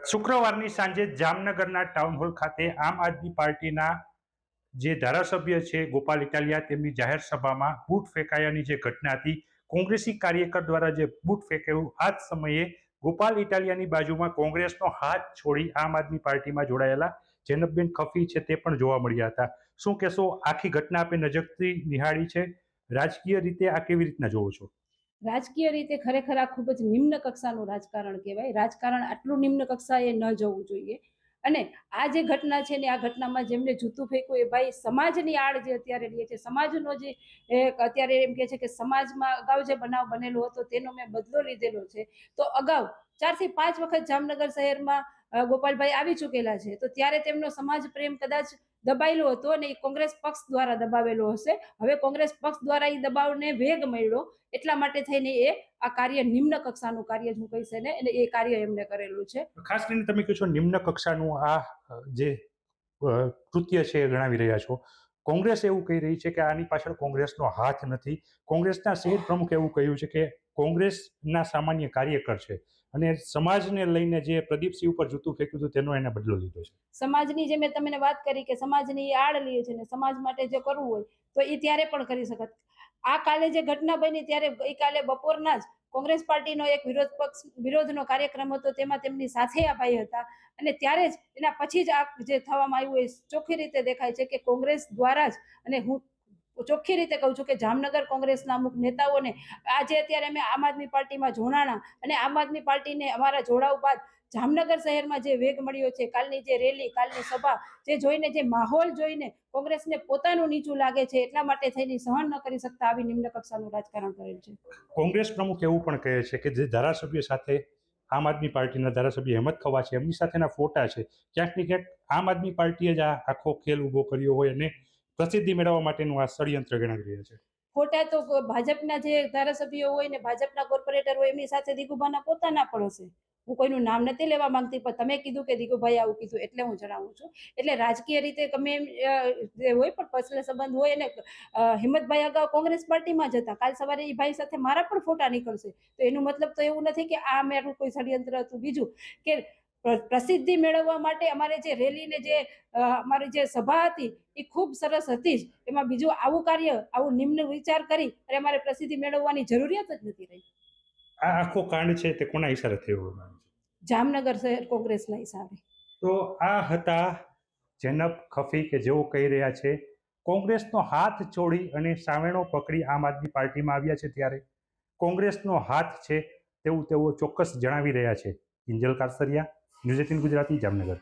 શુક્રવારની સાંજે જામનગરના town hall ખાતે આમ આદમી પાર્ટીના જે ધારાસભ્ય છે ગોપાલ ઇટાલિયા તેમની જાહેર સભામાં બૂટ ફેંકાયાની જે ઘટના હતી, કોંગ્રેસી કાર્યકર દ્વારા જે બૂટ ફેંકાયું, આ જ સમયે ગોપાલ ઇટાલિયાની બાજુમાં કોંગ્રેસનો હાથ છોડી આમ આદમી પાર્ટીમાં જોડાયેલા જેનબબેન ખફી છે તે પણ જોવા મળ્યા હતા. શું કહેશો? આખી ઘટના આપે નજરથી નિહાળી છે, રાજકીય રીતે આ કેવી રીતના જોવો છો? રાજકીય રીતે ખરેખર આ ખૂબ જ નિમ્ન કક્ષાનું રાજકારણ કહેવાય. રાજકારણ આટલું નિમ્ન કક્ષાએ ન જવું જોઈએ. અને આ જે ઘટના છે ને, આ ઘટનામાં જેમને જૂતું ફેંક્યું એ ભાઈ સમાજની આડ જે અત્યારે લે છે, સમાજનો જે અત્યારે એમ કે છે કે સમાજમાં અગાઉ જે બનાવ બનેલો હતો તેનો મેં બદલો લીધેલો છે. તો અગાઉ 4 થી 5 વખત જામનગર શહેરમાં ગોપાલભાઈ આવી ચૂકેલા છે. તો ત્યારે તેમનો સમાજ પ્રેમ કદાચ દબાયેલો હતો અને એ કોંગ્રેસ પક્ષ દ્વારા દબાવેલો હશે. હવે કોંગ્રેસ પક્ષ દ્વારા એ દબાવને વેગ મળ્યો, એટલા માટે થઈને એ આ કાર્ય નિમ્ન કક્ષાનું કાર્ય હું કહીશ ને, અને એ કાર્ય એમને કરેલું છે. ખાસ કરીને તમે કહો છો નિમ્ન કક્ષાનું આ જે કૃત્ય છે એ ગણાવી રહ્યા છો. કોંગ્રેસ એવું કહી રહી છે કે આની પાછળ કોંગ્રેસનો હાથ નથી. કોંગ્રેસના શહેર પ્રમુખ એવું કહ્યું છે કે કોંગ્રેસના સામાન્ય કાર્યકર છે અને સમાજને લઈને જે પ્રદીપસિંહ ઉપર જૂતું ફેંક્યું હતું તેનો એને બદલો લીધો છે. સમાજની જે મેં તમને વાત કરી કે સમાજની આડ લે છે ને સમાજ માટે જે કરવું હોય તો એ ત્યારે પણ કરી શકત. આ કાલે જે ઘટના બની ત્યારે ગઈકાલે બપોરના જ કોંગ્રેસ પાર્ટીનો એક વિરોધનો કાર્યક્રમ હતો, તેમાં તેમની સાથે આ ભાઈ હતા. અને ત્યારે જ એના પછી જ આ જે થવામાં આવ્યું એ ચોખ્ખી રીતે દેખાય છે કે કોંગ્રેસ દ્વારા જ, અને હું ચોખ્ખી રીતે કહું છું કે જામનગર કોંગ્રેસના અમુક નેતાઓને આજે અત્યારે અમે આમ આદમી પાર્ટીમાં જોડાણા અને આમ આદમી પાર્ટીને અમારા જોડાવ બાદ જામનગર શહેરમાં જે વેગ મળ્યો છે, કાલની જે રેલી, કાલની સભા જે જોઈને, જે માહોલ જોઈને કોંગ્રેસને પોતાનું નીચું લાગે છે, એટલા માટે થઈને સહન ન કરી શકતા આવી નિમ્ન કક્ષાનું રાજકારણ કરેલ છે. કોંગ્રેસ પ્રમુખ એવું પણ કહે છે કે જે ધારાસભ્ય સાથે આમ આદમી પાર્ટીના ધારાસભ્ય હેમંત ખવા છે એમની સાથેના ફોટા છે, ક્યાંક ને ક્યાંક આમ આદમી પાર્ટીએ જ આ આખો ખેલ ઊભો કર્યો હોય અને પ્રસિદ્ધિ મેળવવા માટેનું આ ષડયંત્ર ગણાવી રહ્યા છે. ખોટા તો ભાજપના જે ધારાસભ્યો હોય ને ભાજપના કોર્પોરેટર હોય એમની સાથે દિગુભાના પોતાના પણ હશે. હું કોઈનું નામ નથી લેવા માંગતી, પણ તમે કીધું કે દિગુભાઈ આવું કીધું એટલે હું જણાવું છું. એટલે રાજકીય રીતે ગમે એમ જે હોય પણ પર્સનલ સંબંધ હોય. અને હિંમતભાઈ અગાઉ કોંગ્રેસ પાર્ટીમાં જ હતા. કાલ સવારે એ ભાઈ સાથે મારા પણ ફોટા નીકળશે, તો એનું મતલબ તો એવું નથી કે આ મારું કોઈ ષડયંત્ર હતું. બીજું કે પ્રસિદ્ધિ મેળવવા માટે અમારે જે રેલી ને જે અમારી જે સભા હતી એ ખૂબ સરસ હતી જ. એમાં બીજું આવું કાર્ય, આવું નિમ્ન વિચાર કરી અને અમારે પ્રસિદ્ધિ મેળવવાની જરૂરિયાત જ નથી રહી. આ આખો કાંડ છે તે કોના ઈશારે થયો છે? જામનગર શહેર કોંગ્રેસના હિસાબે. તો આ હતા જેનબ ખફી કે જેઓ કહી રહ્યા છે કોંગ્રેસનો હાથ છોડી અને સાવેણો પકડી આમ આદમી પાર્ટીમાં આવ્યા છે, ત્યારે કોંગ્રેસનો હાથ છે તેવું તેઓ ચોક્કસ જણાવી રહ્યા છે. કિંજલ કારસરિયા, ન્યૂઝ 18 ગુજરાતી, જામનગર.